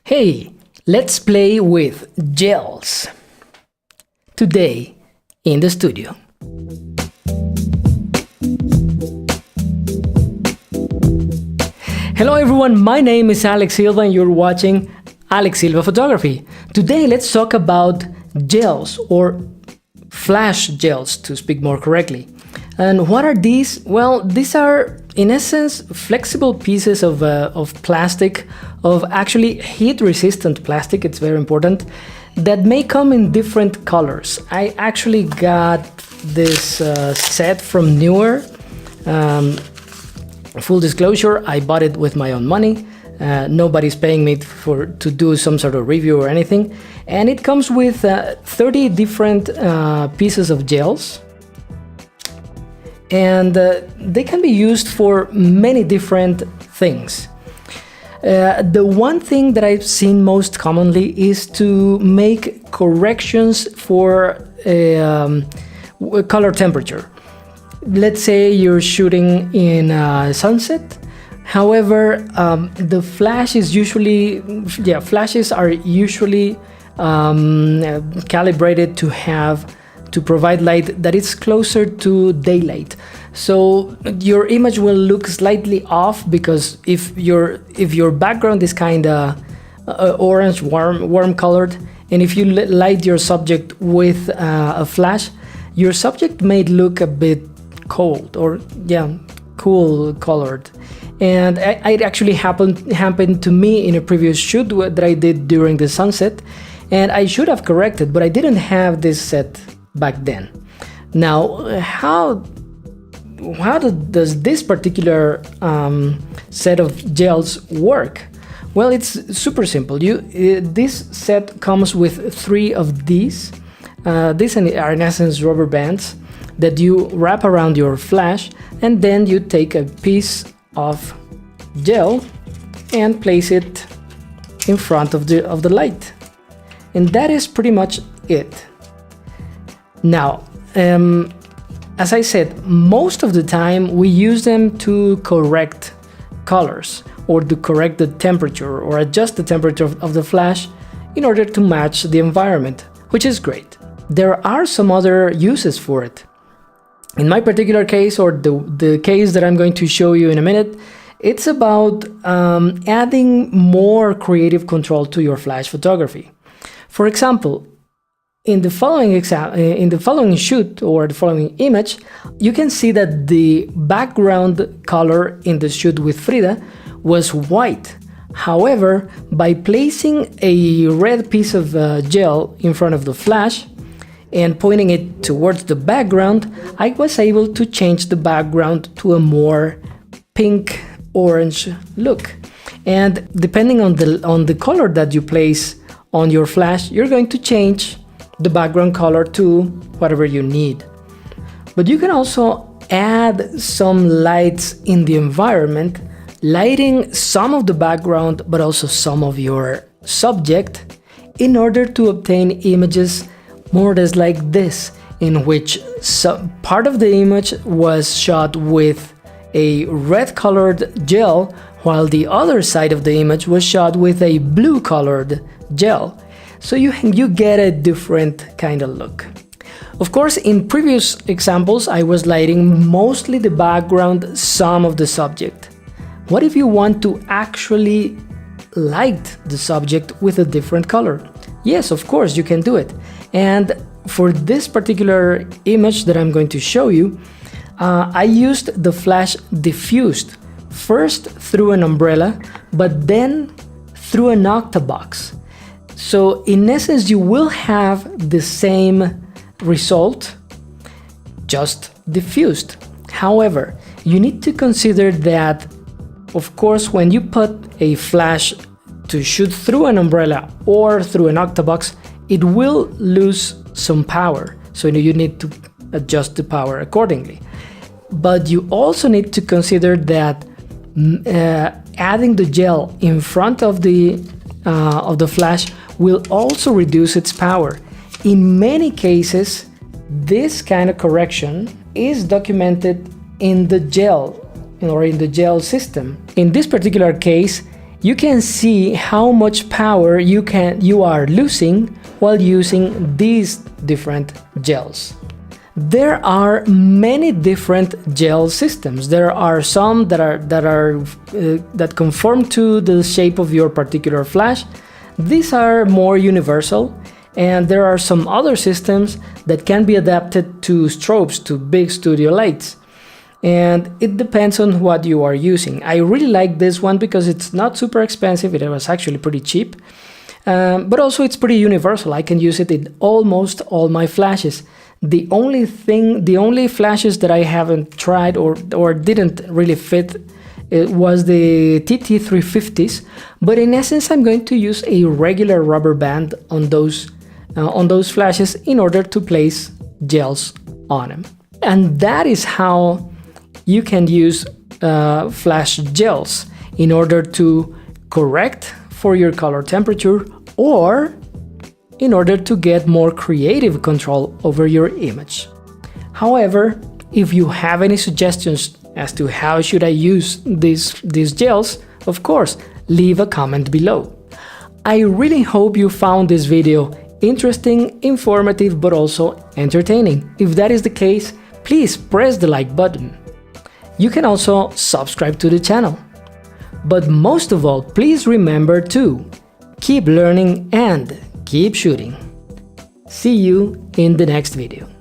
Hey, let's play with gels. Today in the studio. Hello everyone, my name is Alex Silva and you're watching Alex Silva Photography. Today let's talk about gels, or flash gels to speak more correctly. And what are these? Well, these are in essence flexible pieces of plastic, of actually heat resistant plastic, it's very important, that may come in different colors. I actually got this set from Newer. Full disclosure, I bought it with my own money. Nobody's paying me to do some sort of review or anything. And it comes with 30 different pieces of gels. And they can be used for many different things. The one thing that I've seen most commonly is to make corrections for color temperature. Let's say you're shooting in sunset. However, the flash is usually, flashes are usually calibrated to provide light that is closer to daylight. So your image will look slightly off, because if your background is kind of orange, warm colored, and if you light your subject with a flash, your subject may look a bit cold or cool colored. And it actually happened to me in a previous shoot that I did during the sunset, and I should have corrected, but I didn't have this set back then. Now, how does this particular set of gels work? Well, it's super simple. This set comes with 3 of these. These are in essence rubber bands that you wrap around your flash, and then you take a piece of gel and place it in front of the light, and that is pretty much it. Now, as I said, most of the time we use them to correct colors, or to correct the temperature, or adjust the temperature of the flash in order to match the environment, which is great. There are some other uses for it. In my particular case, or the case that I'm going to show you in a minute, it's about adding more creative control to your flash photography. For example, in the following shoot, or the following image, you can see that the background color in the shoot with Frida was white. However, by placing a red piece of gel in front of the flash and pointing it towards the background, I was able to change the background to a more pink-orange look. And depending on the color that you place on your flash, you're going to change the background color to whatever you need. But you can also add some lights in the environment, lighting some of the background but also some of your subject, in order to obtain images more or less like this, in which part of the image was shot with a red colored gel, while the other side of the image was shot with a blue colored gel. So you get a different kind of look. Of course, in previous examples, I was lighting mostly the background, some of the subject. What if you want to actually light the subject with a different color? Yes, of course, you can do it. And for this particular image that I'm going to show you, I used the flash diffused, first through an umbrella, but then through an octabox. So in essence, you will have the same result, just diffused. However, you need to consider that, of course, when you put a flash to shoot through an umbrella or through an octabox, it will lose some power. So you need to adjust the power accordingly. But you also need to consider that adding the gel in front of the flash will also reduce its power. In many cases, this kind of correction is documented in the gel, or in the gel system. In this particular case, you can see how much power you are losing while using these different gels. There are many different gel systems. There are some that conform to the shape of your particular flash. These are more universal, and there are some other systems that can be adapted to strobes, to big studio lights. And it depends on what you are using. I really like this one because it's not super expensive. It was actually pretty cheap, but also it's pretty universal. I can use it in almost all my flashes. The only flashes that I haven't tried or didn't really fit, it was the TT350s, but in essence I'm going to use a regular rubber band on those flashes in order to place gels on them. And that is how you can use flash gels in order to correct for your color temperature, or in order to get more creative control over your image. However, if you have any suggestions as to how should I use these gels, of course, leave a comment below. I really hope you found this video interesting, informative, but also entertaining. If that is the case, please press the like button. You can also subscribe to the channel. But most of all, please remember to keep learning and keep shooting. See you in the next video.